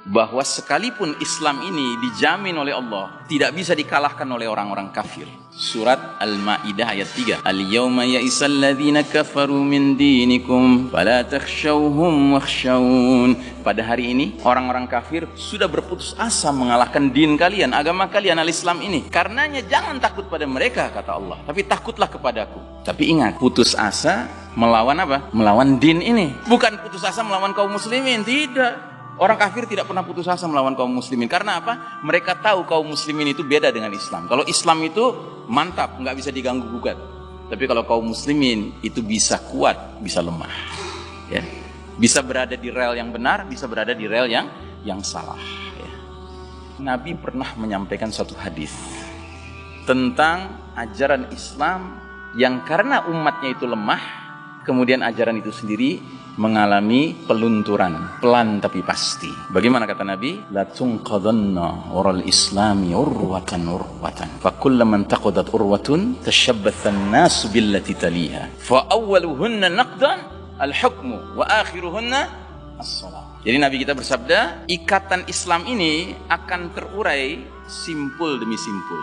bahwa sekalipun Islam ini dijamin oleh Allah, tidak bisa dikalahkan oleh orang-orang kafir. Surat Al-Maidah ayat 3. Al-yawma ya'isal ladzina kafaru min dinikum fala takhshawhum wakhshawun. Pada hari ini orang-orang kafir sudah berputus asa mengalahkan din kalian, agama kalian al-Islam ini. Karenanya jangan takut pada mereka, kata Allah, tapi takutlah kepadaku. Tapi ingat, putus asa melawan apa? Melawan din ini. Bukan putus asa melawan kaum muslimin, tidak. Orang kafir tidak pernah putus asa melawan kaum muslimin. Karena apa? Mereka tahu kaum muslimin itu beda dengan Islam. Kalau Islam itu mantap, nggak bisa diganggu gugat. Tapi kalau kaum muslimin itu bisa kuat, bisa lemah. Ya. Bisa berada di rel yang benar, bisa berada di rel yang salah. Ya. Nabi pernah menyampaikan satu hadis tentang ajaran Islam yang karena umatnya itu lemah, kemudian ajaran itu sendiri mengalami pelunturan, pelan tapi pasti. Bagaimana kata Nabi? La tunqadanna ural islami urwatan urwatan. Fa kullaman taqadat urwatun tashabbatha an-nas billati taliha. Fa awwaluhunna naqdan al-hukmu wa akhiruhunna as-salat. Jadi Nabi kita bersabda, ikatan Islam ini akan terurai simpul demi simpul.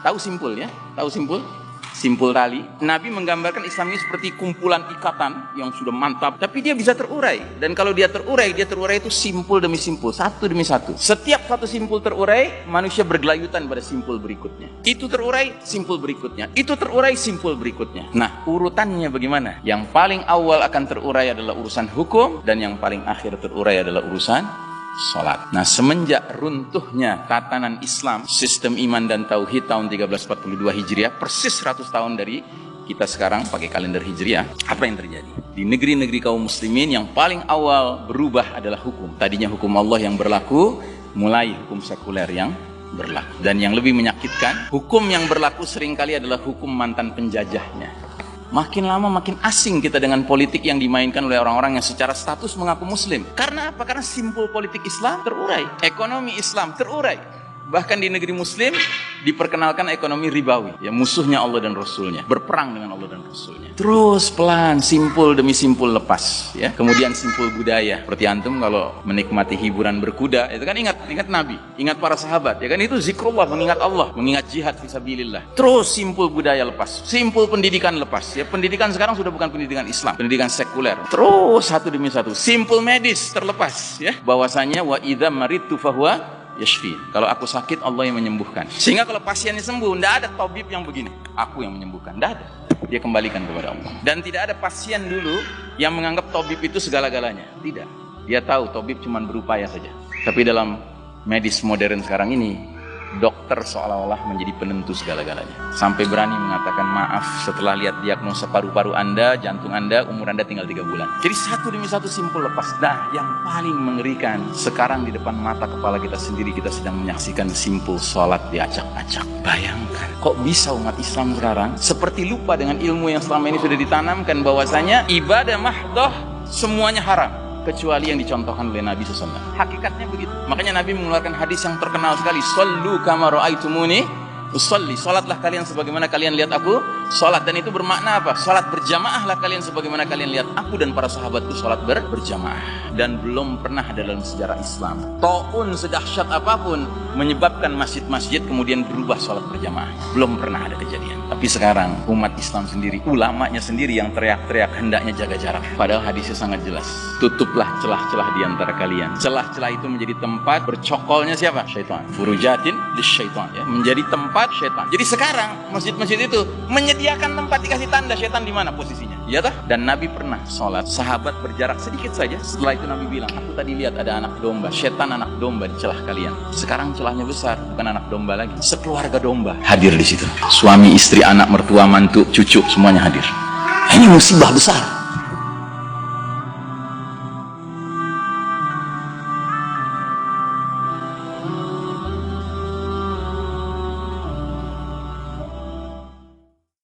Tahu simpul ya? Tahu simpul? Simpul tali. Nabi menggambarkan Islam ini seperti kumpulan ikatan yang sudah mantap, tapi dia bisa terurai. Dan kalau dia terurai itu simpul demi simpul, satu demi satu. Setiap satu simpul terurai, manusia bergelayutan pada simpul berikutnya. Itu terurai, simpul berikutnya. Itu terurai, simpul berikutnya. Nah, urutannya bagaimana? Yang paling awal akan terurai adalah urusan hukum, dan yang paling akhir terurai adalah urusan salat. Nah, semenjak runtuhnya tatanan Islam, sistem iman dan tauhid tahun 1342 Hijriah, persis 100 tahun dari kita sekarang pakai kalender Hijriah, apa yang terjadi? Di negeri-negeri kaum muslimin yang paling awal berubah adalah hukum. Tadinya hukum Allah yang berlaku, mulai hukum sekuler yang berlaku. Dan yang lebih menyakitkan, hukum yang berlaku seringkali adalah hukum mantan penjajahnya. Makin lama makin asing kita dengan politik yang dimainkan oleh orang-orang yang secara status mengaku muslim. Karena apa? Karena simpul politik Islam terurai, ekonomi Islam terurai. Bahkan di negeri muslim diperkenalkan ekonomi ribawi, ya, musuhnya Allah dan Rasulnya, berperang dengan Allah dan Rasulnya. Terus pelan, simpul demi simpul lepas, ya. Kemudian simpul budaya, seperti antum kalau menikmati hiburan berkuda, itu kan ingat Nabi, ingat para sahabat, ya kan, itu zikrullah, mengingat Allah, mengingat jihad fisabilillah. Terus simpul budaya lepas, simpul pendidikan lepas, ya. Pendidikan sekarang sudah bukan pendidikan Islam, pendidikan sekuler. Terus satu demi satu, simpul medis terlepas, ya. Bahwasanya wa idza maridtu fahuwa yashfi. Kalau aku sakit, Allah yang menyembuhkan. Sehingga kalau pasiennya sembuh, tidak ada tabib yang begini, aku yang menyembuhkan, tidak ada. Dia kembalikan kepada Allah. Dan tidak ada pasien dulu yang menganggap tabib itu segala-galanya. Tidak. Dia tahu tabib cuma berupaya saja. Tapi dalam medis modern sekarang ini, dokter seolah-olah menjadi penentu segala-galanya. Sampai berani mengatakan maaf setelah lihat diagnosa paru-paru Anda, jantung Anda, umur Anda tinggal 3 bulan. Jadi satu demi satu simpul lepas. Nah, yang paling mengerikan, sekarang di depan mata kepala kita sendiri kita sedang menyaksikan simpul sholat diacak-acak. Bayangkan, kok bisa umat Islam sekarang seperti lupa dengan ilmu yang selama ini sudah ditanamkan, bahwasanya ibadah mahdoh semuanya haram, kecuali yang dicontohkan oleh Nabi SAW. Hakikatnya begitu. Makanya Nabi mengeluarkan hadis yang terkenal sekali, "Shallu kama ra'aitumuni usolli." Salatlah kalian sebagaimana kalian lihat aku salat. Dan itu bermakna apa? Salat berjamaahlah kalian sebagaimana kalian lihat aku dan para sahabatku salat berjamaah. Dan belum pernah ada dalam sejarah Islam taun sedahsyat apapun menyebabkan masjid-masjid kemudian berubah salat berjamaah. Belum pernah ada kejadian. Tapi sekarang umat Islam sendiri, ulamanya sendiri yang teriak-teriak hendaknya jaga jarak. Padahal hadisnya sangat jelas. Tutuplah celah-celah di antara kalian. Celah-celah itu menjadi tempat bercokolnya siapa? Syaitan. Furujatin lisyaitan, ya. Menjadi tempat syaitan. Jadi sekarang masjid-masjid itu menyediakan tempat dikasih tanda syaitan di mana posisinya. Ya toh? Dan Nabi pernah sholat, sahabat berjarak sedikit saja. Setelah itu Nabi bilang, aku tadi lihat ada anak domba, syaitan anak domba di celah kalian. Sekarang celahnya besar, bukan anak domba lagi, sekeluarga domba hadir di situ. Suami, istri, anak, mertua, mantu, cucu, semuanya hadir. Ini musibah besar.